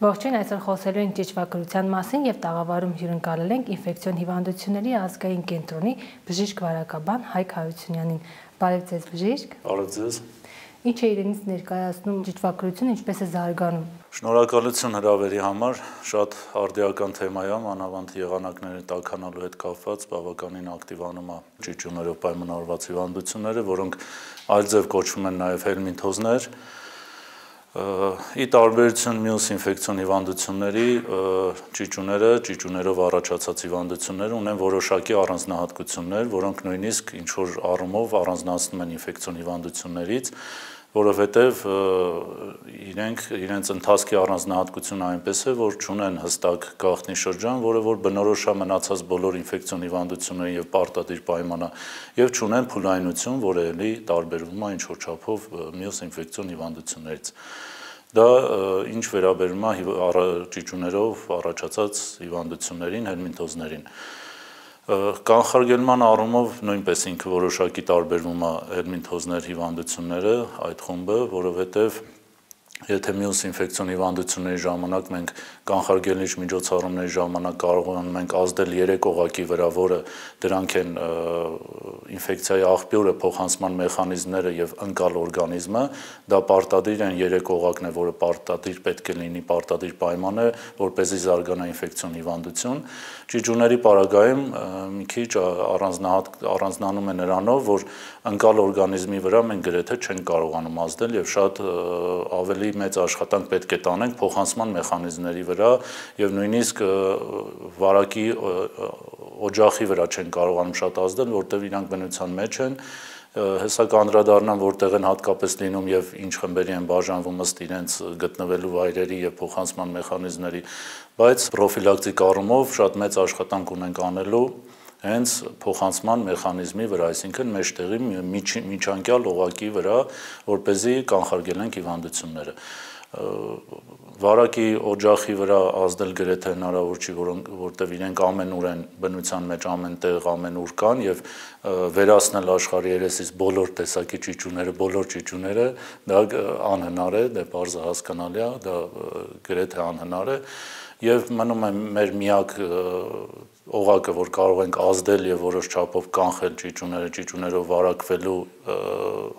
Ողջույն, այսօր խոսելու ենք ճիճվագրության մասին եւ տաղավարում հյուրընկալել ենք ինֆեկցիոն հիվանդությունների ազգային կենտրոնի բժիշկ վարակաբան Հայկ Հարությունյանին։ Բարև ձեզ, բժիշկ։ Բարև ձեզ։ Ինչ է իրենից ներկայացնում ճիճվագրությունը, ինչպես է զարգանում։ Շնորհակալություն հրավերի համար, շատ արդիական թեմա է, մանավանդ եղանակների տաքանալու հետ կապված բավականին ակտիվանում է ճիճուներով պայմանավորված հիվանդությունները, որոնք այլ ձև կոչվում են նաև հելմինթոզներ։ Ի տարբերություն մյուս ինֆեկցիոն հիվանդությունների, ճիճուներով առաջացած հիվանդությունները ունեն որոշակի առանձնահատկություններ, որոնք նույնիսկ ինչ-որ առումով առանձնացնում են ինֆեկցիոն հիվանդություններից, որովհետև իրենց ընթացքի առանձնահատկությունը այնպես է, որ չունեն հստակ գաղտնի շրջան, որը որ բնորոշ է մնացած բոլոր ինֆեկցիոն հիվանդություններին եւ պարտադիր պայման է, եւ չունեն փուլայնություն, որը էլի տարբերվում է ինչ-որ չափով մյուս ինֆեկցիոն հիվանդություններից։ Դա ինչ վերաբերում է ճիճուներով առաջացած հիվանդություններին, հելմինթոզներին։ Կանխարգելման առումով նույնպես ինքը որոշակի տարբերվում է հելմինթոզներ հիվանդությունները, այդ խումբը, որովհետև եթե մյուս ինֆեկցիոն հիվանդությունների ժամանակ մենք կանխարգելիչ միջոցառումների ժամանակ կարողանում ենք ազդել 3 օղակի վրա, որը դրանք են ինֆեկցիայի աղբյուրը, փոխանցման մեխանիզմները եւ ընկալ օրգանիզմը, դա պարտադիր են 3 օղակն է, որը պարտադիր պետք է լինի, պարտադիր պայման է, որպեսզի զարգանա ինֆեկցիոն հիվանդություն։ Ճիճուների պարագայում մի քիչ առանձնանում է նրանով, որ ընկալ օրգանիզմի վրա մենք գրեթե չենք կարողանում ազդել եւ շատ ավելի մեծ աշխատանք պետք է տանենք փոխանցման մեխանիզմների վրա եւ նույնիսկ վարակի օջախի վրա չեն կարողանում շատ ազդել, որտեղ իրանք բնության մեջ են, հեսա կանդրադառնան որտեղ են հատկապես լինում եւ ինչ խմբերի են բաժանվում ըստ իրենց գտնվելու վայրերի եւ փոխանցման մեխանիզմների, բայց պրոֆիլակտիկ առումով շատ մեծ աշխատանք ունենք անելու հենց փոխանցման մեխանիզմի վրա, այսինքն մեջտեղի միջանկյալ օղակի վրա, որպեսզի կանխարգելենք հիվանդությունները։ Վարակի օջախի վրա ազդել գրեթե հնարավոր չի, որտեղ իրենք ամենուր են բնության մեջ, ամենտեղ, ամենուր կան եւ վերացնել աշխարհի երեսից բոլոր տեսակի ճիճուները, բոլոր ճիճուները դա անհնար է, դա բարձր հասկանալի է, դա գրեթե անհնար է եւ մնում է մեր միակ օղակը, որ կարող ենք ազդել եւ որոշ չափով կանխել ճիճուներով վարակվելու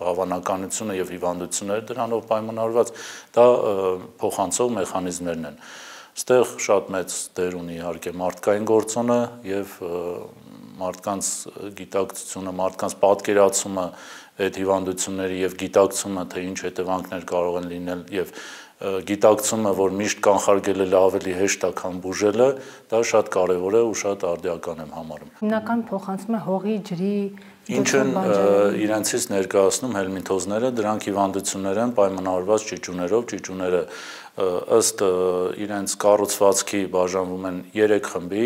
հավանականությունը եւ հիվանդությունները դրանով պայմանավորված, դա փոխանցող մեխանիզմներն են։ Այստեղ շատ մեծ դեր ունի իհարկե մարդկային գործոնը եւ մարդկանց գիտակցությունը, մարդկանց պատկերացումը այդ հիվանդությունների եւ գիտակցումը, թե ինչ հետևանքներ կարող են լինել եւ գիտակցումը, որ միշտ կանխարգելելը ավելի հեշտ է, քան բուժելը, դա շատ կարևոր է ու շատ արդիական եմ համարում։ Հիմնական փոխանցումը հողի, ջրի, ինչ են իրենցից ներկայացնում հելմինթոզները, դրանք հիվանդություններ են պայմանավորված ճիճուներով, ճիճուները ըստ իրենց կառուցվածքի բաժանվում են 3 խմբի,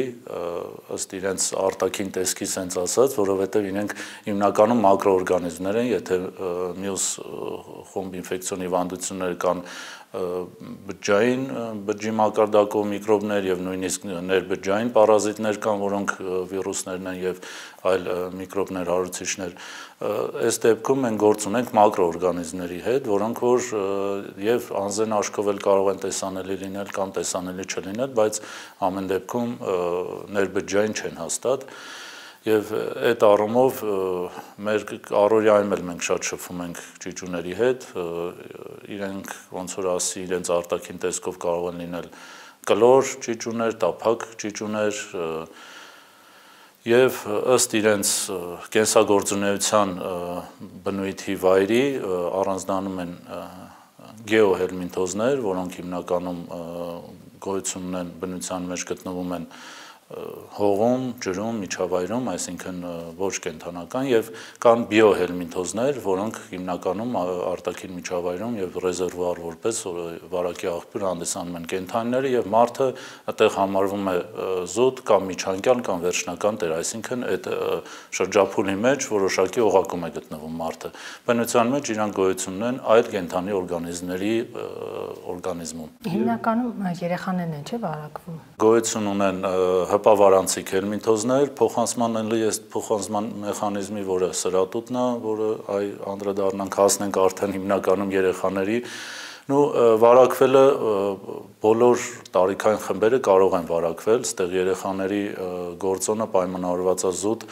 ըստ իրենց արտաքին տեսքի sense ասած, որովհետև իրենք հիմնականում մակրոօրգանիզմներ են, եթե մյուս խումբ ինֆեկցիոն հիվանդություններ կան բջջի մակարդակով միկրոբներ եւ նույնիսկ ներբջջային պարազիտներ կան, որոնք վիրուսներն են եւ այլ միկրոբներ, հարուցիչներ, այս դեպքում մենք գործ ունենք մակրոօրգանիզմների հետ, որոնք որ եւ անզեն աշխով էլ կարող են տեսանելի լինել կամ տեսանելի չլինել, բայց ամեն դեպքում ներբջջային չեն հաստատ եւ այդ առումով մեր առօրյայում էլ մենք շատ շփվում ենք ճիճուների հետ, իրենք ոնց որ ասի իրենց արտաքին տեսքով կարող են լինել կլոր ճիճուներ, տափակ ճիճուներ եւ ըստ իրենց կենսագործունեության բնույթի վայրի առանձնանում են գեոհելմինթոզներ, որոնք հիմնականում գոյություն ունեն բնության մեջ գտնվում են հողում, ջրում, միջավայրում, այսինքն ոչ կենդանական եւ կան բիոհելմինթոզներ, որոնք հիմնականում արտաքին միջավայրում եւ ռեզերվուար որպես վարակի աղբյուր հանդիսանում են կենդանիները եւ մարդը այդտեղ համարվում է զուտ կամ միջանկյալ կամ վերջնական տեր, այսինքն այդ շրջափուլի մեջ որոշակի օղակում է գտնվում մարդը։ Բնության մեջ իրանք գոյություն ունեն այլ կենդանի օրգանիզմների օրգանիզմում։ Հիմնականում երեխաներն են, չէ՞, վարակվում։ Գոյություն ունեն հպավարանցիկ հելմինթոզներ, փոխանցման մեխանիզմի, որը սրատուտն է, որը անդրադառնանք հասնենք արդեն հիմնականում երեխաների Վարակվելը բոլոր տարիքային խմբերը կարող են վարակվել, ստեղ երեխաների գործոնը պայմանավորված է զուտ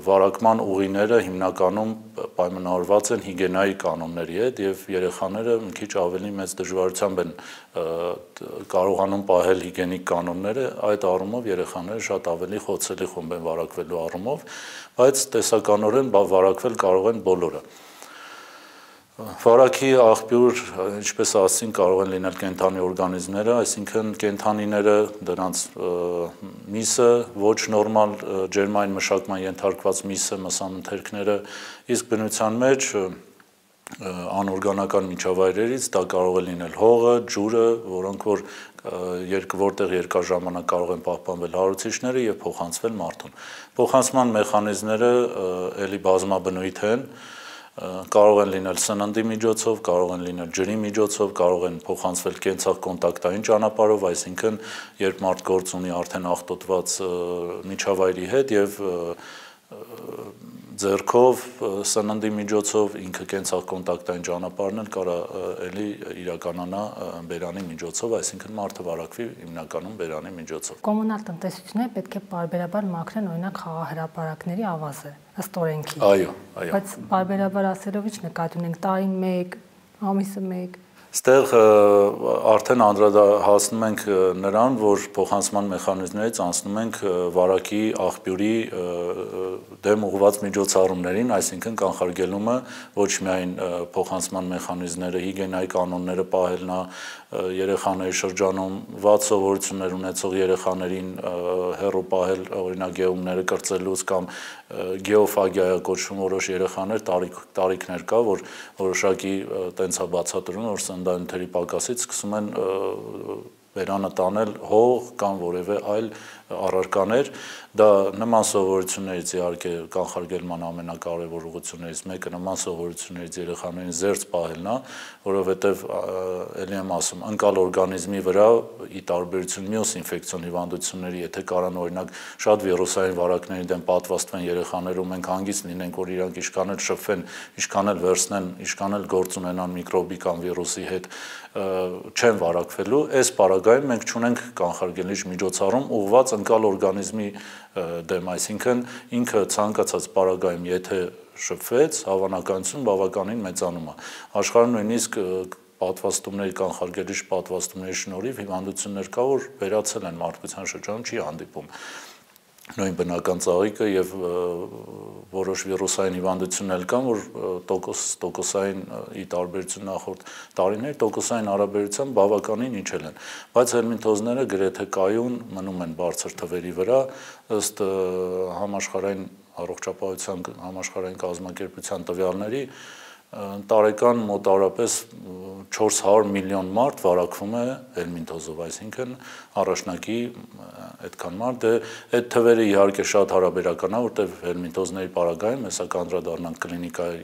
վարակման ուղիները հիմնականում պայմանավորված են հիգիենայի կանոնների հետ եւ երեխաները մի քիչ ավելի մեծ դժվարությամբ են կարողանում պահել հիգիենիկ կանոնները, այդ առումով երեխաները շատ ավելի խոցելի խումբ են վարակվելու առումով, բայց տեսականորեն վարակվել կարող են բոլորը։ Վարակի աղբյուր, ինչպես ասացին, կարող են լինել կենդանի օրգանիզմները, այսինքն կենդանիները, դրանց միսը, ոչ նորմալ ջերմային մշակման ենթարկված միսը, մսանթերքները, իսկ բնության մեջ անօրգանական միջավայրերից դա կարող է լինել հողը, ջուրը, որոնք որ որտեղ երկար ժամանակ կարող են պահպանվել հարուցիչները եւ փոխանցվել մարդուն։ Փոխանցման մեխանիզմները ելի բազմաբնույթ են, կարող են լինել սննդի միջոցով, կարող են լինել ջրի միջոցով, կարող են փոխանցվել կենցաղ կոնտակտային ճանապարհով, այսինքն երբ մարդ գործ ունի արդեն աղտոտված միջավայրի հետ եւ ձեռքով, սննդի միջոցով, ինքը կենցաղ կոնտակտային ճանապարհն էլ կարա էլի իրականանա բերանի միջոցով, այսինքն մարդը վարակվի հիմնականում բերանի միջոցով։ Կոմունալ տնտեսությունները պետք է պարբերաբար մաքրեն օրինակ խաղահրապարակների ավազը, ըստ օրենքի։ Այո։ Բայց պարբերաբար ասելով ինչ նկատի ունենք, տարին 1, ամիսը 1։ Ստեղ արդեն անդրադառնում ենք նրան, որ փոխանցման մեխանիզմներից անցնում ենք վարակի աղբյուրի դեմ ուղղված միջոցառումներին, այսինքն կանխարգելումը ոչ միայն փոխանցման մեխանիզմները, հիգիենայի կանոնները պահելն է, երեխաների շրջանում վատ սովորություններ ունեցող երեխաներին հեռու պահել, օրինակ գեումները կրծելուց կամ գեոֆագիա կոչվում որոշ երեխաներ տարիքներ կա, որ որոշակի տենց է բացատրում, որ սննդանյութերի պակասից սկսում են բերանը տանել հող կամ որևէ այլ առարկաներ, դա նման սովորություններից իհարկե կանխարգելման ամենակարևոր ուղղություններից մեկը նման սովորություններից երեխաներին զերծ պահելն է, որովհետև ելի եմ ասում, ընկալ օրգանիզմի վրա ի տարբերություն մյուս ինֆեկցիոն հիվանդությունների, եթե կարան օրինակ շատ վիրուսային վարակների դեմ պատվաստվեն երեխաներում, մենք հանգիստ լինենք, որ իրանք ինչքան էլ շփվեն, ինչքան էլ վերցնեն, ինչքան էլ գործ ունենան միկրոբի կամ վիրուսի հետ, չեն վարակվելու, այս պարագայում մենք չունենք կանխարգելիչ միջոցառում ուղղված ընկալ օրգանիզմի դեմ, այսինքն ինքը ցանկացած պարագայում եթե շփվեց, հավանականություն բավականին մեծանում է։ Աշխարհում նույնիսկ պատվաստումների կանխարգելիչ պատվաստումների շնորհիվ հիվանդություններ կա, որ վերացել են մարդկության շրջանում, չի հանդիպում։ Նույն բնական ծաղիկը եւ որոշ վիրուսային հիվանդություններ կան, որ տոկոսային ի տարբերություն նախորդ տարիների տոկոսային հարաբերությամբ բավականին իջել են, բայց հելմինթոզները գրեթե կայուն մնում են բարձր թվերի վրա, ըստ համաշխարհային առողջապահության համաշխարհային կազմակերպության տվյալների տարեկան մոտավորապես 400 միլիոն մարդ վարակվում է հելմինթոզով, այսինքն առաջնակի այդքան մարդ, այդ թվերը իհարկե շատ հարաբերական է, որտեղ հելմինթոզների պարագայում հեսա կանդրադառնանք կլինիկայի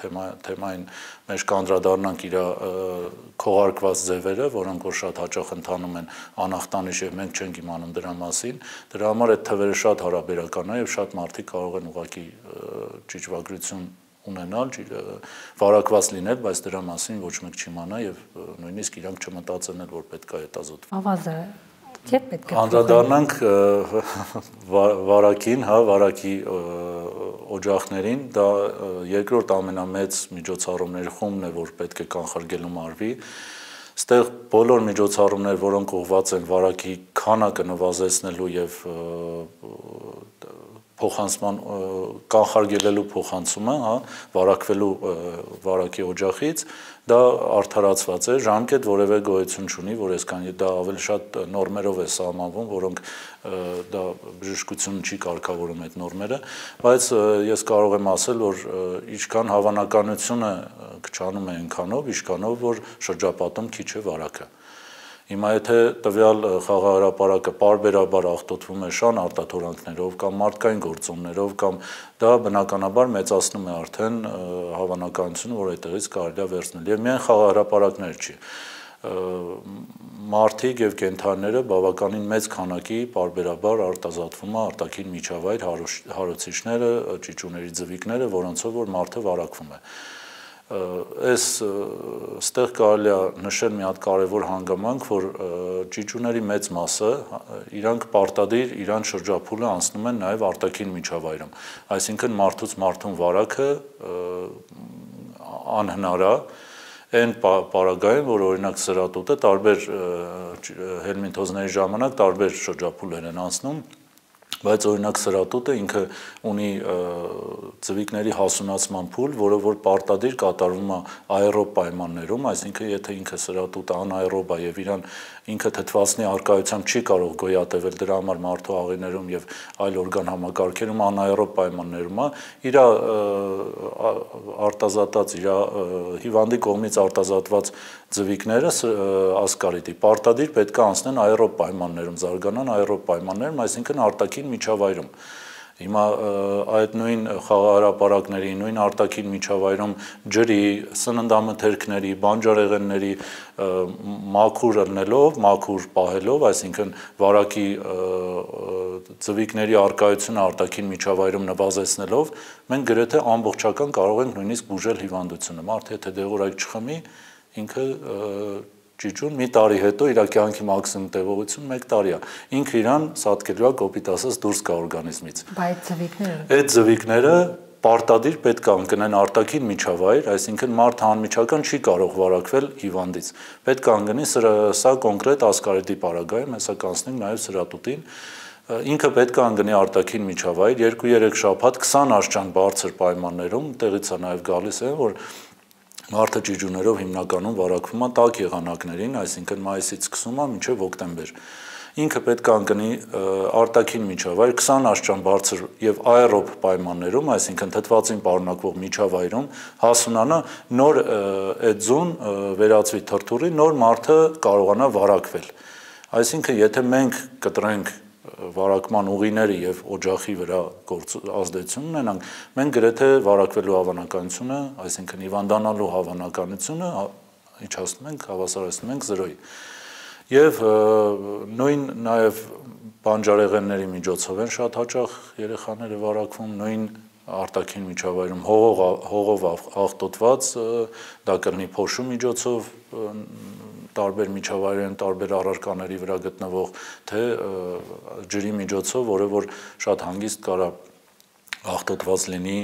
թեմային մեջ կանդրադառնանք իր քողարկված ձևերը, որոնք որ շատ հաճախ ընթանում են անախտանիշ եւ մենք չենք իմանում դրա մասին, դրա համար այդ թվերը շատ հարաբերական է եւ շատ մարդիկ կարող են ուղղակի ճիճվագրություն ունենալ, վարակված լինել, բայց դրա մասին ոչ մեկ չիմանա եւ նույնիսկ իրանք չմտածեն էլ, որ պետք է հետազոտվի։ Ավազը երբ պետք է անդրադառնանք վարակին, հա, վարակի օջախներին, դա երկրորդ ամենամեծ միջոցառումների խումբն է, որ պետք է կանխարգելում արվի։ Ստեղ բոլոր միջոցառումներ, որոնք ուղղված են վարակի քանակը նվազեցնելու եւ փոխանցման կանխարգելելու փոխանցումը, հա, վարակվելու վարակի օջախից, դա արդարացված է, ժամկետ որևէ գոյություն չունի, որ այսքան դա ավելի շատ նորմերով է սահմանվում, որոնք դա բժշկությունը չի կարգավորում այդ նորմերը, բայց ես կարող եմ ասել, որ ինչքան հավանականությունը քչանում է այնքանով, ինչքանով որ շրջապատում քիչ է վարակը։ Հիմա եթե տվյալ խաղահրապարակը պարբերաբար աղտոտվում է շան արտաթորանքներով կամ մարդկային գործոններով կամ դա բնականաբար մեծացնում է արդեն հավանականությունը, որ այդտեղից կարելի է վերցնել։ Եվ միայն խաղահրապարակներ չի։ Մարդիկ եւ կենդանիները բավականին մեծ քանակի պարբերաբար արտազատվում է արտաքին միջավայր, հարուցիչները, ճիճուների ձվիկները, որոնցով որ մարդը վարակվում է։ Այս ստեղ կարելի է նշել մի հատ կարևոր հանգամանք, որ ճիճուների մեծ մասը իրանք պարտադիր իրանք շրջափուլը անցնում են նաև արտաքին միջավայրում, այսինքն մարդուց մարդուն վարակը անհնար է այն պարագայում, որ օրինակ սրատուտը տարբեր հելմինթոզների ժամանակ տարբեր շրջափուլեր են անցնում, բայց օրինակ սրատուտը ինքը ունի ծվիկների հասունացման փուլ, որը որ պարտադիր կատարվում է աերոբ պայմաններում, այսինքն եթե ինքը սրատուտը անաերոբ է եւ իրան ինքը թթվածնի արկայությամբ չի կարող գոյատևել, դրա համար մարդու աղիներում եւ այլ օրգան համակարգերում անաերոբ պայմաններում է, իր արտազատած իր հիվանդի կողմից արտազատված ձվիկները ասկարիդի պարտադիր պետք է անցնեն աերոբ պայմաններում, զարգանան աերոբ պայմաններում, այսինքն արտաքին միջավայրում։ Հիմա այդ նույն խաղահարապարակների, նույն արտաքին միջավայրում ջրի, սննդամթերքների, բանջարեղենների մաքուր ըլնելով, մաքուր պահելով, այսինքն վարակի ձվիկների արկայությունը արտաքին միջավայրում նվազեցնելով, մենք գրեթե ամբողջական կարող ենք նույնիսկ բուժել հիվանդությունը։ Մարդը եթե դեղորայք չխմի, ինքը ճիճուն մի տարի հետո իր կյանքի մաքսիմում տևողություն 1 տարի է։ Ինքը իրան սատկելու է կոպիտ ասած դուրս գա օրգանիզմից։ Այդ ձվիկները պարտադիր պետք է ընկնեն արտաքին միջավայր, այսինքն մարդը անմիջական չի կարող վարակվել հիվանդից։ Պետք է ընկնի սա կոնկրետ ասկարիդի պարագայում, հեսա կանցնենք նաև սրատուտին։ Ինքը պետք է ընկնի արտաքին միջավայր 2-3 շաբաթ 20 աշճան բարձր պայմաններում, տեղից է նաև գալիս է, որ մարդը ճիճուներով հիմնականում վարակվում է տաք եղանակներին, այսինքն մայիսից սկսում է մինչև հոկտեմբեր։ Ինքը պետք է ընկնի արտաքին միջավայր 20 աշճան բարձր եւ աերոբ պայմաններում, այսինքն թթվածին պարունակվող միջավայրում հասունանա, նոր այդ ձուն վերածվի թրթուրի, նոր մարդը կարողանա վարակվել։ Այսինքն եթե մենք կտրենք վարակման ուղիները եւ օջախի վրա ազդեցություն ունենանք, մենք գրեթե վարակվելու հավանականությունը, այսինքն հիվանդանալու հավանականությունը իջացնում ենք, հավասարեցնում ենք 0-ի։ Եվ նույն նաև բանջարեղենների միջոցով են շատ հաճախ երեխաները վարակվում, նույն արտաքին միջավայրում հողով աղտոտված, դա կլինի փոշու միջոցով, տարբեր միջավայրերում, տարբեր առարկաների վրա գտնվող, թե ջրի միջոցով, որը որ շատ հանգիստ կարա աղտոտված լինի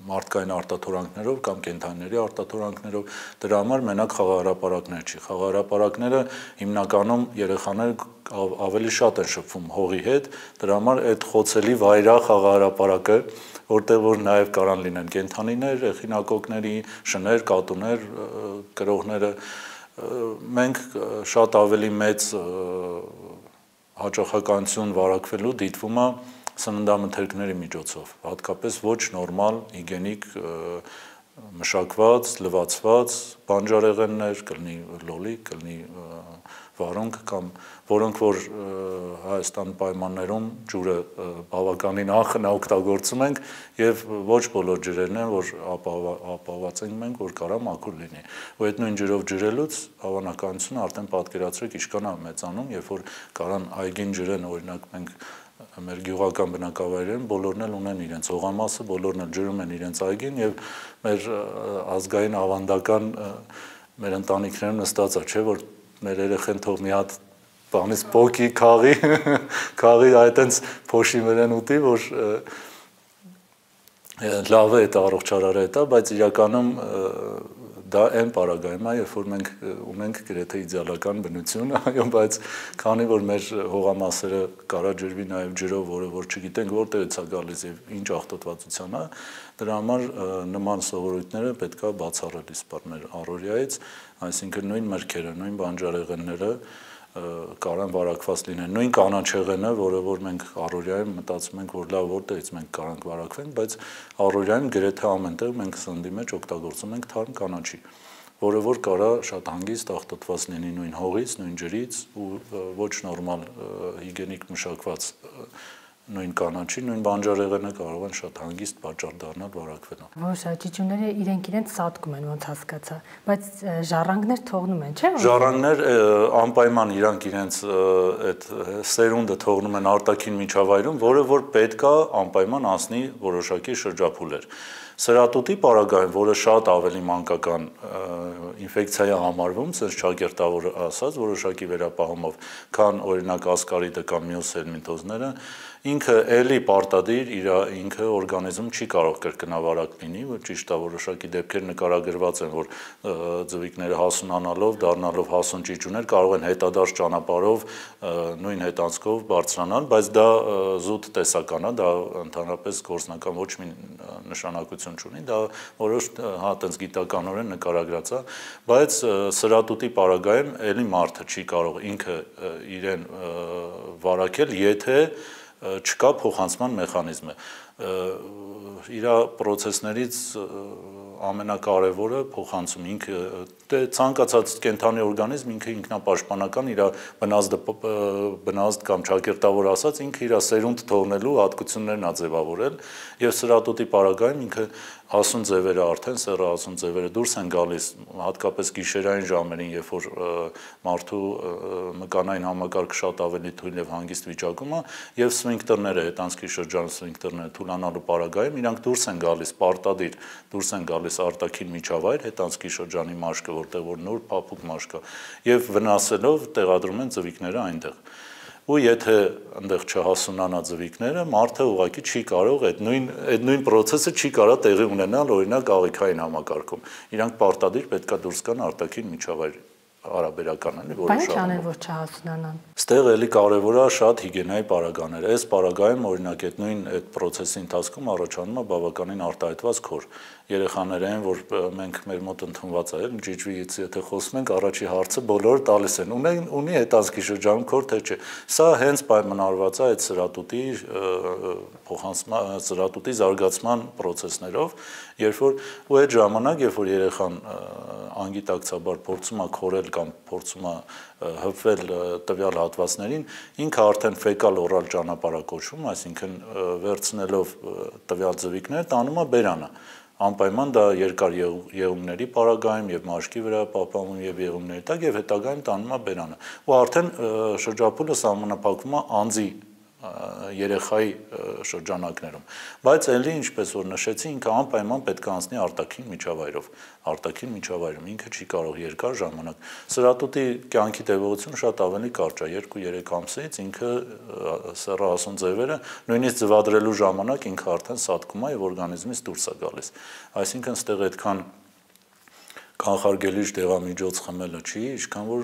մարդկային արտաթորանքներով կամ կենդանիների արտաթորանքներով, դրա համար մենակ խաղահարապարակներ չի։ Խաղահարապարակները հիմնականում երեխաները ավելի շատ են շփվում հողի հետ, դրա համար այդ խոցելի վայրա խաղահարապարակը, որտեղ որ նաև կարան լինեն կենդանիներ, եղինակոկների, շներ, կատուներ, կրողները, մենք շատ ավելի մեծ հաճախականություն վարակվելու դիտվում է սննդամթերքների միջոցով, հատկապես ոչ նորմալ, հիգիենիկ մշակված, լվացված բանջարեղեններ, կլինի լոլիկ, կլինի վարունգ կամ որոնք որ Հայաստան պայմաններում ջուրը բավականին անխնա օգտագործում ենք եւ ոչ բոլոր ջրերն են, որ ապահովված ենք մենք, որ կարա մաքուր լինի։ Ու այդ նույն ջրով ջրելուց հավանականությունը արդեն պատկերացրեք ինչքան է մեծանում, երբ որ կարան այգին ջրեն, օրինակ մենք մեր գյուղական բնակավայրերում բոլորն էլ ունեն իրենց հողամասը, բոլորն էլ ջրում են իրենց այգին եւ մեր ազգային ավանդական մեր ընտանիքներում նստած է, չէ՞ որ մեր երեխեն թող մի հատ բանից պոկի քաղի այտենց փոշի մերեն ուտի, որ լավ է այդ առողջարարը է դա, բայց իրականում դա այն պարագայում է, երբ որ մենք ունենք գրեթե իդեալական բնություն, այո, բայց քանի որ մեր հողամասերը կարա ջրվի նաև ջրով, որը որ չգիտենք որտեղից է գալիս եւ ինչ աղտոտվածության է, դրա համար նման սովորույթները պետք է բացառել իսպար մեր առօրյայից, այսինքն նույն մրգերը, նույն բանջարեղենները կարան վարակված լինեն, նույն կանաչեղենը, որը որ մենք առօրյայում մտածում ենք, որ լավ որտեղից մենք կարանք վարակվենք, բայց առօրյայում գրեթե ամենտեղ մենք սննդի մեջ օգտագործում ենք թարմ կանաչի, որը որ կարա շատ հանգիստ աղտոտված լինի նույն հողից, նույն ջրից ու ոչ նորմալ հիգիենիկ մշակված նույն կանաչի, նույն բանջարեղենը կարող են շատ հանգիստ պատճառ դառնալ վարակվելու։ Որոշ ճիճուները իրենք սատկում են, ոնց հասկացա, բայց ժառանգներ թողնում են, չէ՞։ Ժառանգներ անպայման իրանք իրենց այդ սերունդը թողնում են արտաքին միջավայրում, որը որ պետք է անպայման անցնի որոշակի շրջափուլեր։ Սրատուտի պարագայում, որը շատ ավելի մանկական ինֆեկցիա է համարվում, ցած ճակերտավոր ասած, որոշակի վերապահումով, քան օրինակ ասկարիդը կամ մյուս հելմինթոզները, ինքը էլի պարտադիր ինքը օրգանիզմ չի կարող կրկնավարակ լինի, ճիշտ է, որոշակի դեպքեր նկարագրված են, որ ձվիկները հասունանալով, դառնալով հասուն ճիճուներ կարող են հետադարձ ճանապարհով նույն հետանցքով բարձրանալ, բայց դա զուտ տեսական է, դա ընդհանրապես գործնական ոչ մի նշանակություն չունի, դա որոշ տենց գիտականորեն նկարագրած է, բայց սրատուտի պարագայում էլի մարդը չի կարող ինքը իրեն վարակել, եթե չկա փոխանցման մեխանիզմը։ Իր process-ներից ամենակարևորը փոխանցում ինքը ցանկացած կենթանի օրգանիզմ ինքը ինքնապաշտպանական իր բնազդ կամ ճակերտավոր ասած ինքը իր սերունդ թողնելու հատկություններն ա ձևավորել եւ սրատուտի պարագայում ինքը հասուն ձևերը արդեն սեռը հասուն ձևերը դուրս են գալիս հատկապես գիշերային ժամերին երբ որ մարդու մկանային համակարգը շատ ավելի թույլ եւ հանգիստ վիճակում է եւ սվինկտերները հետանցքի շրջան սվինկտերները թուլանալու պարագայում իրանք դուրս են գալիս պարտադիր դուրս են գալիս արտաքին միջավայր հետանցքի շրջանի մաշկը որտեղ որ նոր փափուկ մաշկ է եւ վնասելով տեղադրում են ձվիկները այնտեղ ու եթե այնտեղ չհասունանա ձվիկները մարդը ուղղակի չի կարող այդ նույն process-ը չի կարող տեղի ունենալ օրինակ աղիքային համակարգում իրանք պարտադիր պետքա դուրս գան արտաքին միջավայր հարաբերական էլի որոշ Բայց չանեն որ չհասունանան Ստեղ էլի կարևոր է շատ հիգիենայի պարագաները այս պարագայում օրինակ այդ նույն այդ process-ի ընթացքում առաջանում է բավականին արտահայտված քոր երեխաներին որ մենք մեր մոտ ընդունված է ջիջվից եթե խոսում ենք առաջի հարցը բոլորը տալիս են ունի հետազգի շրջանում քոր թե չէ սա հենց պայմանավորված է այդ սրատուտի փոխանցման սրատուտի զարգացման process-ներով երբ որ ու այդ ժամանակ երբ որ երեխան անգիտակցաբար փորձում է քորել կամ փորձում է հպվել տվյալ հատվածներին ինքը արդեն ֆեկալ օրալ ճանապարհակոչվում այսինքն վերցնելով տվյալ ձվիկները տանում է բերանը անպայման դա երկար եղումների պարագայում եւ մաշկի վրա պահպանվում եւ եղումների տակ եւ հետագայում տանում է բերանը ու արդեն շրջափուլը սահմանափակվում է անձի երեխայի շրջանակներում բայց ելի ինչպես որ նշեցի ինքը անպայման պետք է անցնի արտաքին միջավայրում ինքը չի կարող երկար ժամանակ սրատուտի կյանքի տևողությունը շատ ավելի կարճ է 2-3 ամսից ինքը սեռահասուն ձևերը նույնիսկ ձվադրելու ժամանակ ինքը արդեն սատկում է եւ օրգանիզմից դուրս է գալիս այսինքն ստեղ այդքան կանխարգելիչ դեղամիջոց խմելը չի ինչքան որ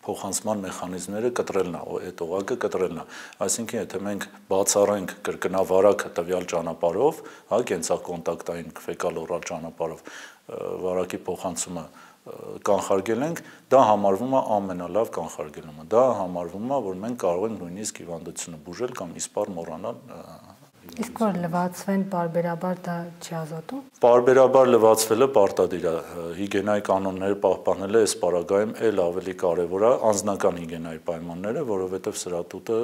փոխանցման մեխանիզմները կտրելն է, այդ օղակը կտրելն է։ Այսինքն, եթե մենք բացառենք կրկնավարակ տվյալ ճանապարհով, հա, կենցաղկոնտակտային ֆեկալ օրալ ճանապարհով վարակի փոխանցումը կանխարգել ենք, դա համարվում է ամենալավ կանխարգելումը։ Դա համարվում է, որ մենք կարող ենք նույնիսկ հիվանդությունը բուժել կամ իսպառ մոռանալ Իսկ որ լվացվեն պարբերաբար դա չի ազատում։ Պարբերաբար լվացվելը պարտադիր է։ Հիգիենայի կանոնները պահպանելը այս պարագայում էլ ավելի կարևոր է անձնական հիգիենայի պայմանները, որովհետև սրատուտը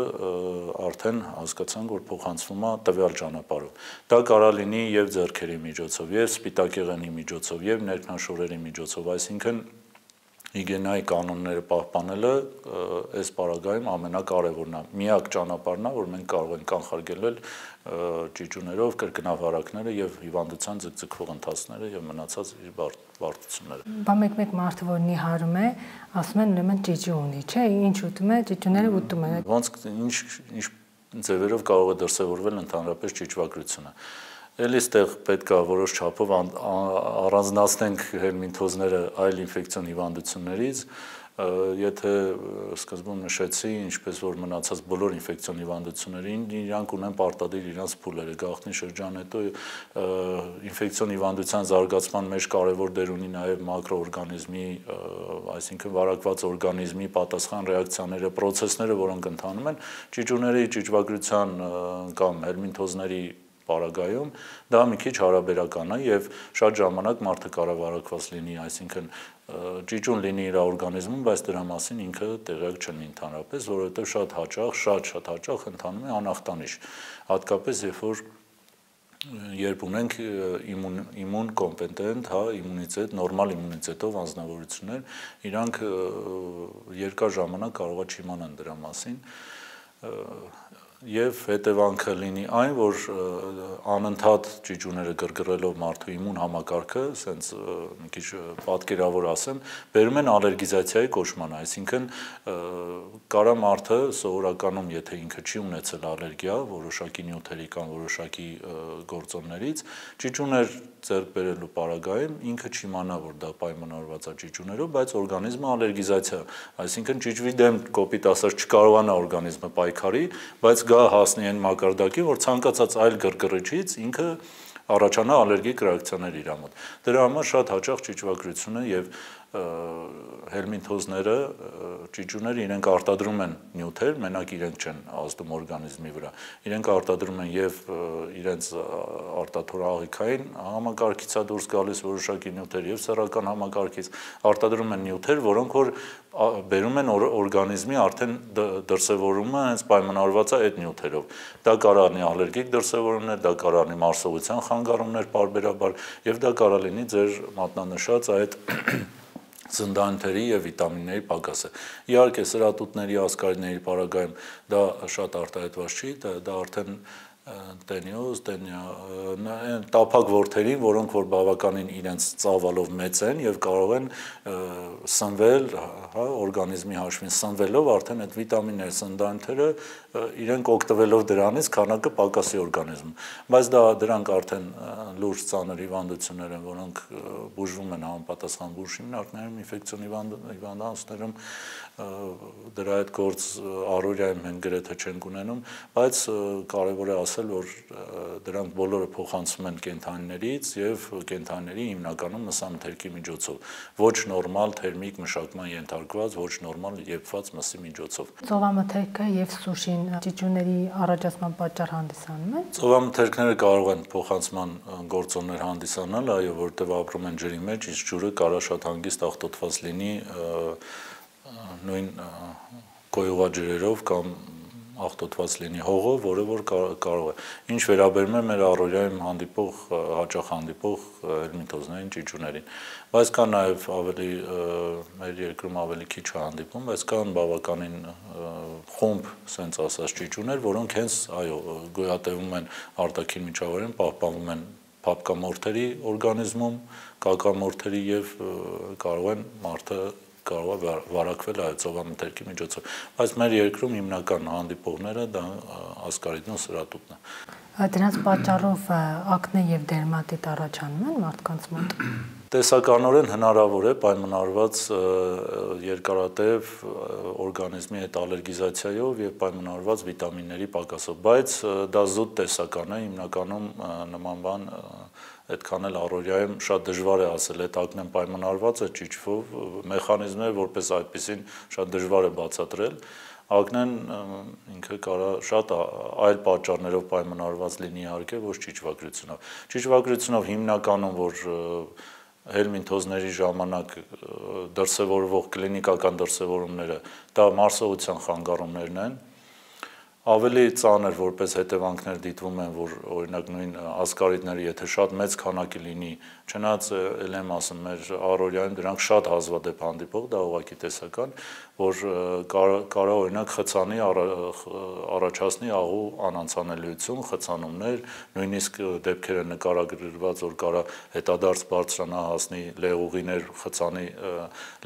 արդեն հասկացանք, որ փոխանցվում է տվյալ ճանապարհով։ Դա կարող լինի եւ ձեռքերի միջոցով, եւ սպիտակեղենի միջոցով, եւ ներքնաշորերի միջոցով, այսինքն հիգիենայի կանոնները պահպանելը այս պարագայում ամենակարևորն է։ Միակ ճանապարհն է, որ մենք կարող ենք կանխարգելել ճիճուներով կրկնավարակները եւ հիվանդության ձգձգվող ընթացքները եւ մնացած իր բարդությունները։ Բա մեկ մարդը որ նիհարում է, ասում են ուրեմն ճիճու ունի, չէ՞, ինչ ուտում է, ճիճուները ուտում են։ Ոնց ինչ ձևերով կարող է դրսևորվել ընդհանրապես ճիճվագրությունը։ Էլի ստեղ պետք է որոշ չափով առանձնացնենք հելմինթոզները այլ ինֆեկցիոն հիվանդություններից, եթե սկզբում նշեցի, ինչպես որ մնացած բոլոր ինֆեկցիոն հիվանդություններին, իրանք ունեն պարտադիր իրանց փուլերը, գաղտնի շրջան հետո ինֆեկցիոն հիվանդության զարգացման մեջ կարևոր դեր ունի նաև մակրոօրգանիզմի, այսինքն վարակված օրգանիզմի պատասխան ռեակցիաները, process-ները, որոնք ընթանում են, ճիճուների, ճիճվագրության կամ հելմինթոզների պարագայում դա մի քիչ հարաբերական է եւ շատ ժամանակ մարդը կարող վարակված լինի, այսինքն ճիճուն լինի իր օրգանիզմում, բայց դրա մասին ինքը տեղյակ չլինի ընդհանրապես, որովհետեւ շատ հաճախ ընթանում է անախտանիշ, հատկապես երբ ունենք իմուն կոմպետենտ, հա, իմունիտետ, նորմալ իմունիտետով անձնավորություններ, իրանք երկար ժամանակ կարող է չիմանան դրա մասին Եվ հետևանքը լինի այն, որ անընդհատ ճիճուները գրգռելով մարդու իմուն համակարգը, ասենց մի քիչ պատկերավոր ասեմ, բերում են ալերգիզացիայի կոչման, այսինքն կարա մարդը սովորականում, եթե ինքը չի ունեցել ալերգիա որոշակի նյութերի կամ որոշակի գործոններից, ճիճուներ ձեռք բերելու պարագայում ինքը չիմանա, որ դա պայմանավորված է ճիճուներով, բայց օրգանիզմը ալերգիզացիա, այսինքն ճիճվի դեմ կոպիտ ասած չկարողանա օրգանիզմը պայքարի, բայց գա հասնի այն մակարդակի, որ ցանկացած այլ գրգռիչից ինքը առաջանա ալերգիկ ռեակցիաներ իր մոտ։ Դրա համար շատ հաճախ ճիճվագրությունը եւ հելմինթոզները, ճիճուները իրենք արտադրում են նյութեր, մենակ իրենք չեն ազդում օրգանիզմի վրա։ Իրենք արտադրում են եւ իրենց արտաթորաղիքային համակարգից է դուրս գալիս որոշակի նյութեր եւ սեռական համակարգից արտադրում են նյութեր, որոնք որ բերում են օրգանիզմի արդեն դրսևորումը հենց պայմանավորված է այդ նյութերով։ Դա կարող լինի ալերգիկ դրսևորումներ, դա կարող լինի մարսողության խանգարումներ պարբերաբար եւ դա կարող լինի ձեր մատնանշած այդ զնդանթերի եւ վիտամինների պակասը։ Իհարկե սրատուտների ասկարիների պարագայում դա շատ արտահայտված չի, դա արդեն տենիոզ, տափակ որդերին, որոնք որ բավականին իրենց ծավալով մեծ են եւ կարող են սնվել, հա, օրգանիզմի հաշվին սնվելով արդեն այդ վիտամինները, սննդանթերը իրենք օգտվելով դրանից քանակը պակասի օրգանիզմում։ Բայց դրանք արդեն լուրջ ծանր հիվանդություններ են, որոնք բուժվում են համապատասխան բուժ հիմնարկներում, ինֆեկցիոն հիվանդանոցներում, դրա այդ գործ առօրյայում մենք գրեթե չենք ունենում, բայց կարևոր է ասել, որ դրանք բոլորը փոխանցվում են կենդանիներից եւ կենդանիների հիմնականում մսամթերքի միջոցով, ոչ նորմալ թերմիկ մշակման ենթարկված, ոչ նորմալ եփված մսի միջոցով։ Ծովամթերքը եւ սուշին ճիճուների առաջացման պատճառ հանդիսանում են։ Ծովամթերքները կարող են փոխանցման գործոններ հանդիսանալ, այո, որտեղ ապրում են ջրի մեջ, իսկ ջուրը կարող շատ հանգիստ աղտոտված լինի նույն կոյուղաջրերով կամ աղտոտված լինի հողով, որը որ կարող է։ Ինչ վերաբերում է մեր առօրյայում հանդիպող, հաճախ հանդիպող հելմինթոզներին, ճիճուներին, բայց կան նաև ավելի մեր երկրում ավելի քիչ է հանդիպում, բայց կան բավականին խումբ, ասենց ասած, ճիճուներ, որոնք հենց, այո, գոյատևում են արտաքին միջավայրում, պահպանվում են փափկամորթերի օրգանիզմում, կակամորթերի եւ կարող են մարդը կարող է վարակվել այո ծովամթերքի միջոցով, բայց մեր երկրում հիմնական հանդիպողները դա ասկարիդն ու սրատուտն է։ Դրանց պատճառով ակնե եւ դերմատիտ առաջանում են մարդկանց մոտ։ Տեսականորեն հնարավոր է պայմանավորված երկարատև օրգանիզմի հետ ալերգիզացիայով եւ պայմանավորված վիտամինների պակասով, բայց դա զուտ տեսական է, հիմնականում նման բան այդքան էլ առօրյայում շատ դժվար է ասել, այդ ակնեն պայմանավորված է ճիճվով, մեխանիզմները որպես այդպեսին շատ դժվար է բացատրել։ Ակնեն ինքը կարող շատ այլ պատճառներով պայմանավորված լինի իհարկե, ոչ ճիճվագրությունով։ Ճիճվագրությունով հիմնականում որ հելմինթոզների ժամանակ դրսևորվող կլինիկական դրսևորումները դա մարսողության խանգարումներն են, ավելի ծանր որպես հետևանքներ դիտվում են, որ օրինակ նույն ասկարիդները, եթե շատ մեծ քանակի լինի, չնայած ել եմ ասում, մեր առօրյայում դրանք շատ հազվադեպ հանդիպող, դա ուղղակի տեսական, որ կարող օրինակ խցանի առաջացնի աղու անանցանելիություն, խցանումներ, նույնիսկ դեպքերը նկարագրված, որ կարող հետադարձ բարձրանա հասնի լեղուղիներ, խցանի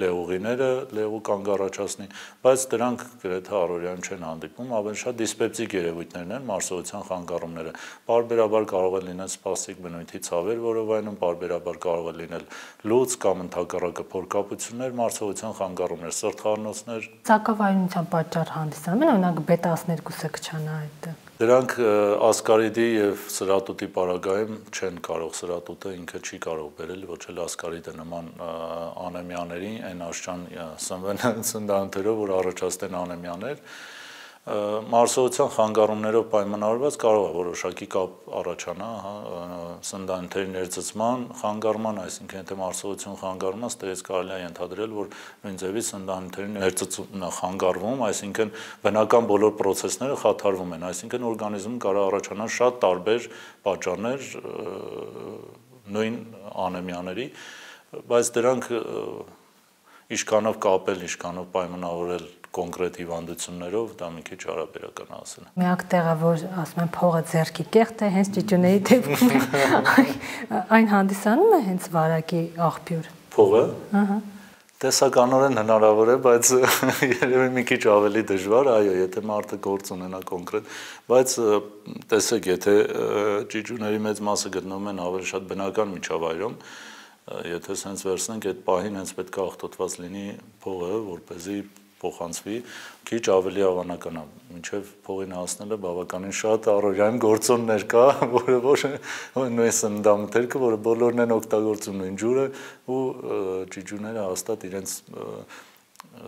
լեղուղիները, լեղու կանգ առաջացնի, բայց դրանք գրեթե առօրյայում չեն հանդիպում, ավելի շատ դիսպեպտիկ երևույթներն են, մարսողության խանգարումները, պարբերաբար կարող է լինել սպաստիկ բնույթի ցավեր որովայնում, պարբերաբար կարող է լինել լուծ կամ ընդհակառակը փորկապություններ, մարսողության խանգարումներ, սրտխառնոցներ։ Ծակավարյունության պատճառ հանդիսանում են, օրինակ B12-ը կչանա այդ։ Դրանք ասկարիդի եւ սրատուտի պարագայում չեն կարող, սրատուտը ինքը չի կարող բերել, ոչ էլ ասկարիդը նման անեմիաների, այն աշճան սնվեն սննդանթերով, որ առաջացնեն անեմիաներ, մարսողության խանգարումներով պայմանավորված կարող է որոշակի կապ առաջանա սննդանթերի ներծծման խանգարման, այսինքն եթե մարսողություն խանգարում է, ստերից կարելի է ենթադրել, որ նույն ձևի սննդանթերի ներծծումն է խանգարվում, այսինքն բնական բոլոր պրոցեսները խաթարվում են, այսինքն օրգանիզմում կարող առաջանալ շատ տարբեր պատճառներ նույն անեմիաների, բայց դրանք ինչքանով կապել, ինչքանով պայմանավորել կոնկրետ հիվանդություններով դա մի քիչ հարաբերականացել է։ Միակ տեղը, որ ասում են փողը ձեռքի կեղտ է, հենց ճիճուների դեպքում այն հանդիսանում է հենց վարակի աղբյուր։ Փողը։ Ահա։ Տեսականորեն հնարավոր է, բայց երևի մի քիչ ավելի դժվար, այո, եթե մարդը գործ ունենա կոնկրետ, բայց տեսեք, եթե ճիճուների մեծ մասը գտնվում են ավելի շատ բնական միջավայրում, եթե սենց վերցնենք այդ պահին հենց պետք է աղտոտված լինի փողը, որպեսզի փոխանցվի, քիչ ավելի հավանական է, մինչև փողին հասնելը բավականին շատ առօրյայում գործոններ կա, որը նույն սննդամթերքը, որը բոլորն են օգտագործում նույն ջուրը ու ճիճուները հաստատ իրենց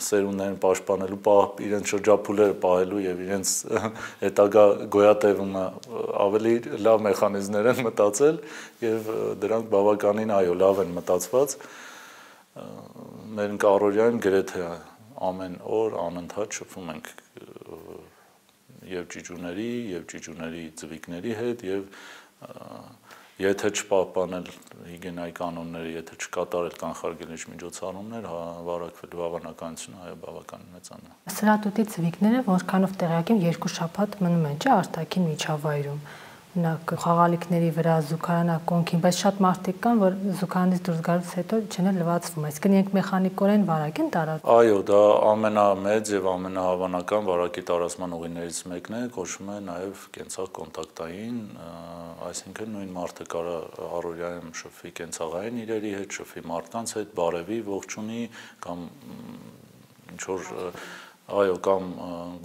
սերունդներն պաշտպանելու, իրենց շրջափուլերը պահելու եւ իրենց հետագա գոյատևումը ավելի լավ մեխանիզմներ են մտածել եւ դրանք բավականին այո լավ են մտածված մեր առօրյայում գրեթե ամեն օր անընդհատ շփվում ենք եւ ճիճուների ծվիկների հետ եւ եթե չպահպանել հիգիենայի կանոնները, եթե չկատարել կանխարգելիչ միջոցառումներ, վարակվելու հավանականությունը այո բավականին մեծանում է։ Սրատուտի ծվիկները որքանով տեղյակ եմ 2 շաբաթ մնում են, չէ՞, արտաքին միջավայրում։ Օրինակ խաղալիքների վրա, զուգարանակոնքին, բայց շատ մարդիկ կան, որ զուգարանից դուրս գալուց հետո չեն լվացվում, այսինքն իրենք մեխանիկորեն վարակ են տարածում։ Այո, դա ամենամեծ եւ ամենահավանական վարակի տարածման ուղիներից մեկն է, կոչվում է նաեւ կենցաղ կոնտակտային, այսինքն նույն մարդը կարա առօրյայում շփվի կենցաղային իրերի հետ, շփվի մարդկանց հետ, բարևի, ողջունի կամ ինչ որ այո, կամ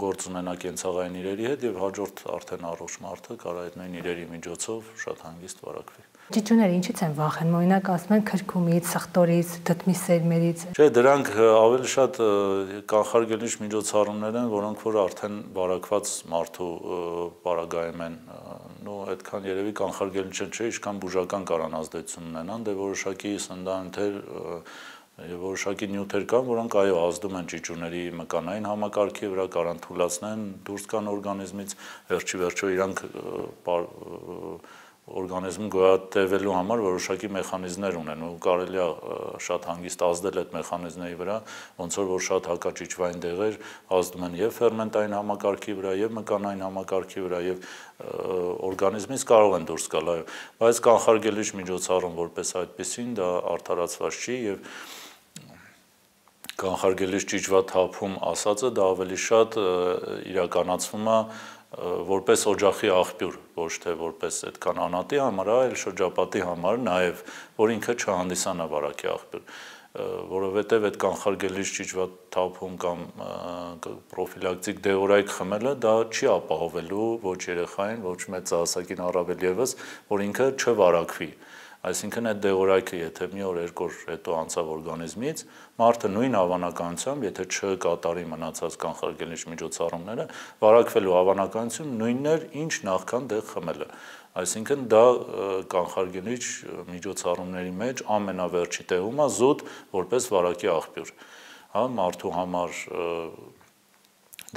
գործ ունենա կենցաղային իրերի հետ եւ հաջորդ արդեն առողջ մարդը կարա այդ նույն իրերի միջոցով շատ հանգիստ վարակվի։ Ճիճուները ինչից են վախենում, օրինակ ասում են քրքումից, սխտորից, դդմի սերմերից։ Չէ, դրանք ավելի շատ կանխարգելիչ միջոցառումներ են, որոնք որ արդեն վարակված մարդու պարագայում են, նո այդքան երևի կանխարգելիչ չէ, ինչքան բուժական կարան ազդեցություն ունենան, դե որոշակի սննդանյութեր եւ որոշակի նյութեր կան, որոնք այո ազդում են ճիճուների մկանային համակարգի վրա, կարան թուլացնեն, դուրս գան օրգանիզմից, վերջի իրանք օրգանիզմը գոյատևելու համար որոշակի մեխանիզմներ ունեն ու կարելի է շատ հանգիստ ազդել այդ մեխանիզմների վրա, ոնց որ շատ հակաճիճվային դեղեր ազդում են եւ ֆերմենտային համակարգի վրա, եւ մկանային համակարգի վրա, եւ օրգանիզմից կարող են դուրս գալ, այո, բայց կանխարգելիչ միջոցառում որպես այդպեսին դա արդարացված չի եւ կանխարգելիչ ճիճվաթափում ասածը դա ավելի շատ իրականացվում է որպես օջախի աղբյուր, ոչ թե որպես այդքան անատի համար, այլ շրջապատի համար նաև, որ ինքը չհանդիսանա վարակի աղբյուր, որովհետև այդ կանխարգելիչ ճիճվաթափում կամ պրոֆիլակտիկ դեղորայք խմելը դա չի ապահովելու ոչ երեխային, ոչ մեծահասակին առավել եւս, որ ինքը չվարակվի։ Այսինքն այդ դեղորայքը, եթե մի օր երկու օր հետո անցավ օրգանիզմից, մարդը նույն հավանականությամբ, եթե չկատարի մնացած կանխարգելիչ միջոցառումները, վարակվելու հավանականությունը նույնն էր, ինչ նախքան դեղ խմելը։ Այսինքն դա կանխարգելիչ միջոցառումների մեջ ամենավերջի տեղում է զուտ որպես վարակի աղբյուր։ Հա, մարդու համար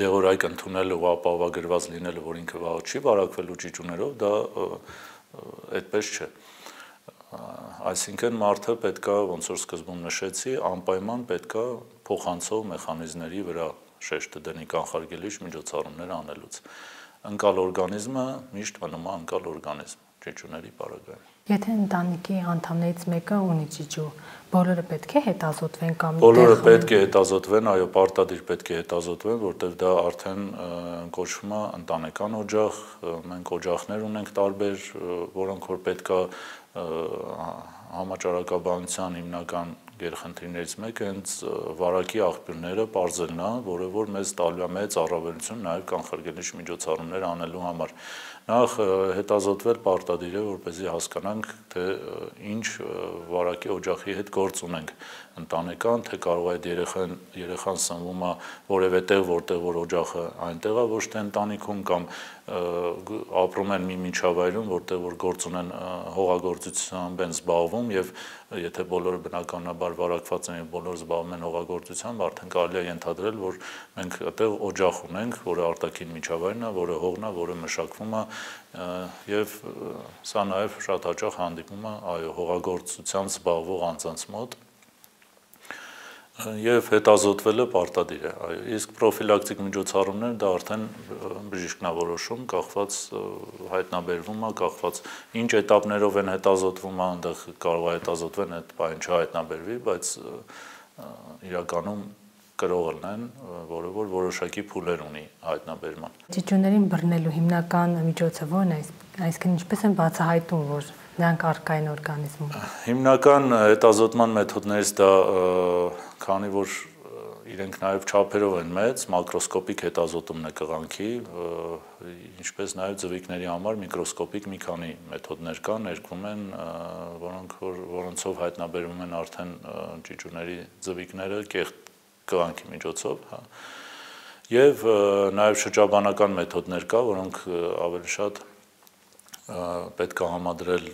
դեղորայք ընդունելը ու ապահովագրված լինելը, որ ինքը վաղ չի վարակվելու ճիճուներով, դա այդպես չէ։ Այսինքն մարդը պետքա, ոնց որ սկզբում նշեցի, անպայման պետքա փոխանցող մեխանիզմների վրա շեշտը դնի կանխարգելիչ միջոցառումներ անելուց։ Ընկալ օրգանիզմը միշտ մնում է ընկալ օրգանիզմ ճիճուների պարագայում։ Եթե ընտանիքի անդամներից մեկը ունի ճիճու, բոլորը պետք է հետազոտվեն կամ բոլորը պետք է հետազոտվեն, այո, պարտադիր պետք է հետազոտվեն, որտեղ դա արդեն կոչվում է ընտանեկան օջախ, մենք օջախներ ունենք տարբեր, որոնք որ պետքա համաճարակաբանության հիմնական գերխնդիրներից մեկը հենց վարակի աղբյուրները պարզելն է, որը որ մեզ տալու է մեծ առավելություն նաև կանխարգելիչ միջոցառումներ անելու համար։ Նախ հետազոտվել պարտադիր է, որպեսզի հասկանանք, թե ինչ վարակի օջախի հետ գործ ունենք ընտանեկան, թե կարող է երեխան սնվում է որևէ տեղ, որտեղ որ օջախը այնտեղ է, ոչ թե ընտանիքում կամ ապրում են մի միջավայրում, որտեղ որ գործ ունեն հողագործությամբ են զբաղվում եւ եթե բոլորը բնականաբար վարակված են եւ բոլորը զբաղվում են հողագործությամբ, արդեն կարելի է ենթադրել, որ մենք այդտեղ օջախ ունենք, որը արտաքին միջավայրն է, որը հողն է, որը մշակվում է եւ սա նաեւ շատ հաճախ հանդիպում է այո հողագործությամբ զբաղվող անձանց մոտ։ Եվ հետազոտվելը պարտադիր է, այո, իսկ պրոֆիլակտիկ միջոցառումները դա արդեն բժիշկն է որոշում, կախված հայտնաբերվում է, կախված ինչ էտապներով են հետազոտվում, այնտեղ կարող է հետազոտվեն, այդ բանը չհայտնաբերվի, բայց իրականում կրող լինեն, որը որ որոշակի փուլեր ունի հայտնաբերման։ Ճիճուներին բռնելու հիմնական միջոցը ո՞րն է, այսինքն ինչպես են բացահայտում, որ նրանք առկա են օրգանիզմում։ Հիմնական հետազոտման մեթոդներից դա, քանի որ իրենք նաև չափերով են մեծ, մակրոսկոպիկ հետազոտումն է կղանքի, ինչպես նաև ձվիկների համար միկրոսկոպիկ մի քանի մեթոդներ կան, ներկվում են, որոնցով հայտնաբերվում են արդեն ճիճուների ձվիկները կղանքի միջոցով, եւ նաև շրջաբանական մեթոդներ կա, որոնք ավելի շատ պետք է համադրել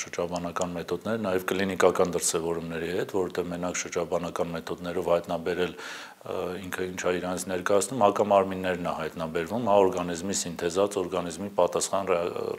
շրջաբանական մեթոդներ, նաև կլինիկական դրսևորումների հետ, որովհետև մենակ շրջաբանական մեթոդներով հայտնաբերել ինքը ինչ է իրանց ներկայացնում, հակամարմիններն է հայտնաբերվում, հա օրգանիզմի սինթեզած, օրգանիզմի պատասխան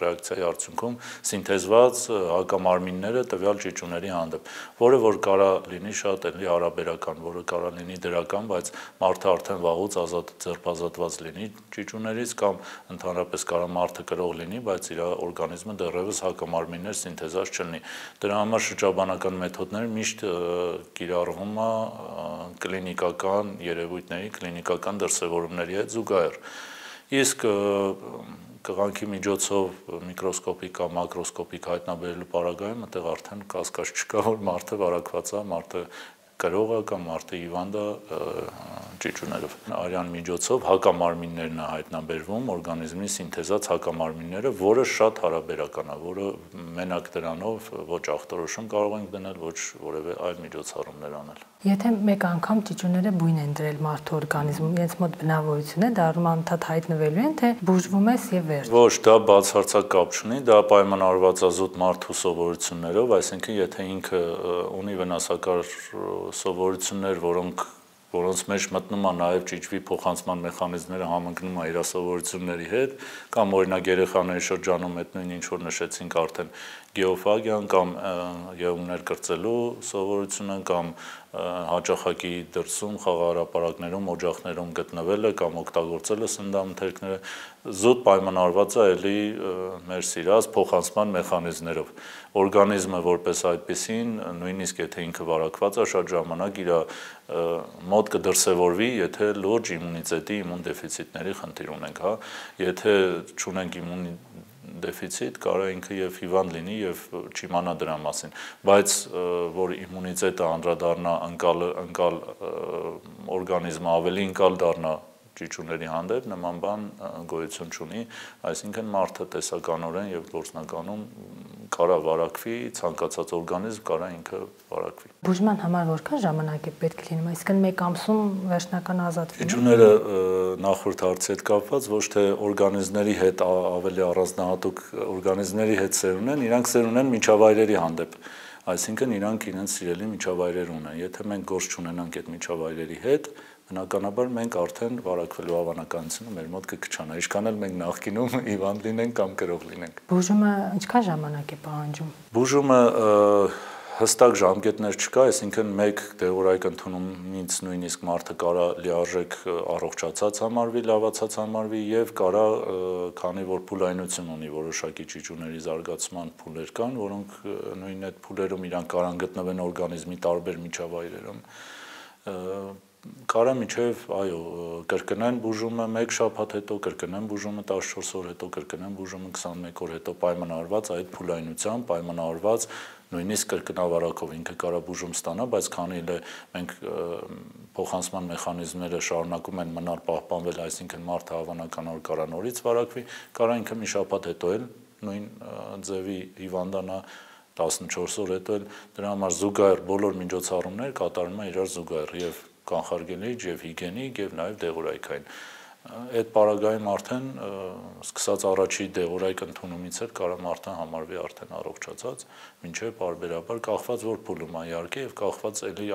ռեակցիայի արդյունքում սինթեզված հակամարմինները տվյալ ճիճուների հանդեպ, որը որ կարա լինի շատ էլի հարաբերական, որը կարա լինի դրական, բայց մարդը արդեն վաղուց ձերբազատված լինի ճիճուներից կամ ընդհանրապես կարա մարդը կրող լինի, բայց իր օրգանիզմը դեռևս հակամարմիններ սինթեզած չլինի։ Դրա համար շրջաբանական մեթոդները միշտ կիրառվում է կլինիկական երևույթների, կլինիկական դրսևորումների հետ զուգահեռ։ Իսկ կղանքի միջոցով միկրոսկոպիկ կամ մակրոսկոպիկ հայտնաբերելու պարագայում այդտեղ արդեն կասկած չկա, որ մարդը վարակված է, մարդը կրող է կամ մարդը հիվանդ է ճիճուներով։ Արյան միջոցով հակամարմիններն է հայտնաբերվում, օրգանիզմի սինթեզած հակամարմինները, որը շատ հարաբերական է, որը մենակ դրանով ոչ ախտորոշում կարող ենք դնել, ոչ որևէ այլ միջոցառումներ անել։ Եթե մեկ անգամ ճիճուները բույն են դրել մարդու օրգանիզմում, իրենց մոտ բնավորություն է, դառնում անընդհատ հայտնվելու են, թե բուժվում ես եւ վերջ։ Ոչ, դա բացարձակ կապ չունի, դա պայմանավորված է զուտ մարդու սովորություններով, այսինքն եթե ինքը ունի վնասակար սովորություններ, որոնց մեջ մտնում է նաև ճիճվի փոխանցման մեխանիզմները համընկնում է իր սովորությունների հետ, կամ օրինակ երեխաների շրջանում այդ նույն ինչ որ նշեցինք արդեն գեոֆագիան կամ եղունգներ կրծելու սովորությունը կամ հաճախակի դրսում խաղահրապարակներում, օջախներում գտնվելը կամ օգտագործելը սննդամթերքները զուտ պայմանավորված է էլի մեր սիրած փոխանցման մեխանիզմներով։ Օրգանիզմը որպես այդպեսին, նույնիսկ եթե ինքը վարակված է, շատ ժամանակ իր մոտ կդրսևորվի, եթե լուրջ իմունիտետի, իմուն դեֆիցիտների խնդիր ունենք, հա, եթե չունենք իմուն դեֆիցիտ, կարող է ինքը եւ հիվանդ լինի եւ չիմանա դրա մասին, բայց որ իմունիտետը անդրադառնա ընկալ օրգանիզմը ավելի ընկալ դառնա ճիճուների հանդեպ, նման բան գոյություն չունի, այսինքն մարդը տեսականորեն եւ գործնականում կարա վարակվի, ցանկացած օրգանիզմ կարա ինքը վարակվի։ Բուժման համար որքան ժամանակ է պետք լինում, այսինքն մեկ ամսում վերջնական ազատվում։ Ճիճուները նախորդ հարցի հետ կապված ոչ թե օրգանիզմների հետ ավելի առանձնահատուկ օրգանիզմների հետ սերուն են, իրանք սերուն են միջավայրերի հանդեպ, այսինքն իրանք իրենց սիրելի միջավայրեր ունեն։ Եթե մենք գործ չունենանք այդ միջավայրերի հետ, բնականաբար մենք արդեն վարակվելու հավանականությունը մեր մոտ կքչանա, ինչքան էլ մենք նախկինում հիվանդ լինենք կամ կրող լինենք։ Բուժումը ինչքան ժամանակ է պահանջում։ Բուժումը հստակ ժամկետներ չկա, այսինքն մեկ դեղորայք ընդունումից նույնիսկ մարդը կարա լիարժեք առողջացած համարվի, լավացած համարվի եւ կարա, քանի որ փուլայնություն ունի որոշակի ճիճուների զարգացման փուլեր կան, որոնք նույն այդ փուլերում իրանք կարան գտնվեն օրգանիզմի տարբեր միջավայրերում, կարա միջև, այո, կրկնեն բուժումը 1 շաբաթ հետո, կրկնեն բուժումը 14 օր հետո, կրկնեն բուժումը 21 օր հետո, պայմանավորված այդ փուլայնությամբ, պայմանավորված նույնիսկ կրկնավարակով ինքը կարա բուժում ստանա, բայց քանի էլ մենք փոխանցման մեխանիզմները շարունակում են մնալ պահպանվել, այսինքն մարդը հավանականորեն կարա նորից վարակվի, կարա ինքը մի շաբաթ հետո էլ նույն ձևի հիվանդանա 14 օր հետո էլ դրա համար զուգահեռ բոլոր միջոցառումները կատարվում է իրար զուգահեռ եւ կանխարգելիչ եւ հիգիենիկ եւ նաեւ դեղորայքային։ Այդ պարագայում արդեն սկսած առաջի դեղորայք ընդունումից էլ կարա մարդը համարվի արդեն առողջացած, մինչեւ բարբերաբար կախված որ փուլում է իհարկե եւ կախված էլի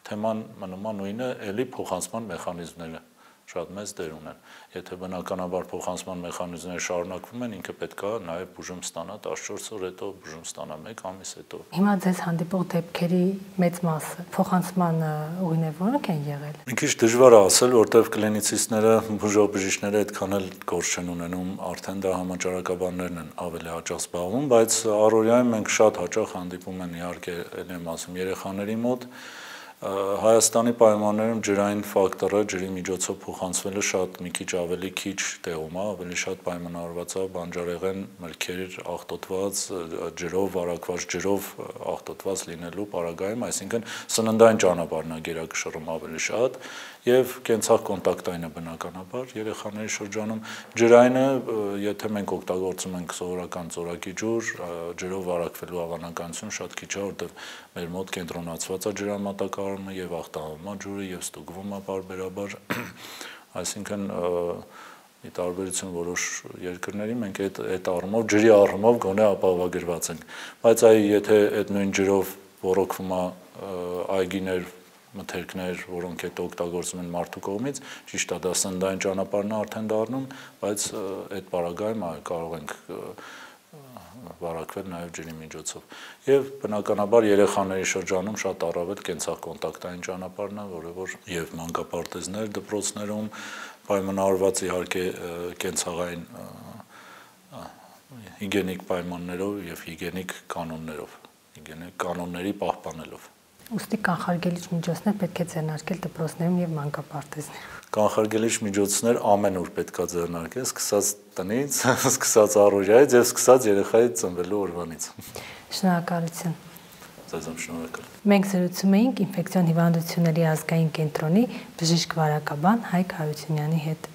թեման մնում է նույնը, էլի փոխանցման մեխանիզմները, շատ մեծ դեր ունեն։ Եթե բնականաբար փոխանցման մեխանիզմները շարունակվում են, ինքը պետք է նաև բուժում ստանա 14 օր հետո, բուժում ստանա 1 ամիս հետո։ Հիմա ձեզ հանդիպող դեպքերի մեծ մասը փոխանցման ուղիներ որոնք են եղել։ Մի քիչ դժվար է ասել, որտեղ կլինիցիստները, բուժաբժիշկները այդքան էլ գործ չեն ունենում, արդեն դա համաճարակաբաններն են ավելի հաճախ զբաղվում, բայց առօրյայում մենք շատ հաճախ հանդիպում են իհարկե ել եմ ասում երեխաների մոտ Հայաստանի պայմաններում ջրային ֆակտորը ջրի միջոցով փոխանցվելը շատ մի քիչ ավելի քիչ տեղում է, ավելի շատ պայմանավորված է բանջարեղեն մրգեր աղտոտված ջրով, վարակված ջրով աղտոտված լինելու պարագայում, այսինքն սննդային ճանապարհն է գերակշռում ավելի շատ եւ կենցաղ կոնտակտայինը բնականաբար երեխաների շրջանում ջրայինը, եթե մենք օգտագործում ենք սովորական ծորակի ջուր, ջրով վարակվելու հավանականություն շատ քիչ է, որտեղ մեր մոտ կենտրոնացված է ջրամատակարարումը եւ ախտահանվում է ջուրը եւ ստուգվում է բարբերաբար, այսինքն ի տարբերություն որոշ երկրների մենք այդ առումով ջրի առումով գոնե ապահովագրված ենք, բայց եթե այդ նույն ջրով ոռոգվում է այգիներ մթերքներ, որոնք հետո օգտագործում են մարդու կողմից, ճիշտ է, դա սննդային ճանապարհն է արդեն դառնում, բայց այդ պարագայում կարող ենք վարակվել նաև ջրի միջոցով։ Եվ բնականաբար երեխաների շրջանում շատ առավել կենցաղ կոնտակտային ճանապարհն է, որը որ եւ մանկապարտեզներ դպրոցներում պայմանավորված իհարկե կենցաղային հիգիենիկ պայմաններով եւ հիգիենիկ կանոնների պահպանելով։ Ուստի կանխարգելիչ միջոցներ պետք է ձեռնարկել դպրոցներում եւ մանկապարտեզներում։ Կանխարգելիչ միջոցներ ամեն օր պետք է ձեռնարկել, սկսած տնից, սկսած առօրյայից եւ սկսած երեխայի ծնվելու օրվանից։ Շնորհակալություն։ Ձեզ շնորհակալ։ Մենք զրուցում էինք ինֆեկցիոն հիվանդությունների ազգային կենտրոնի բժիշկ վարակաբան Հայկ Հարությունյանի հետ։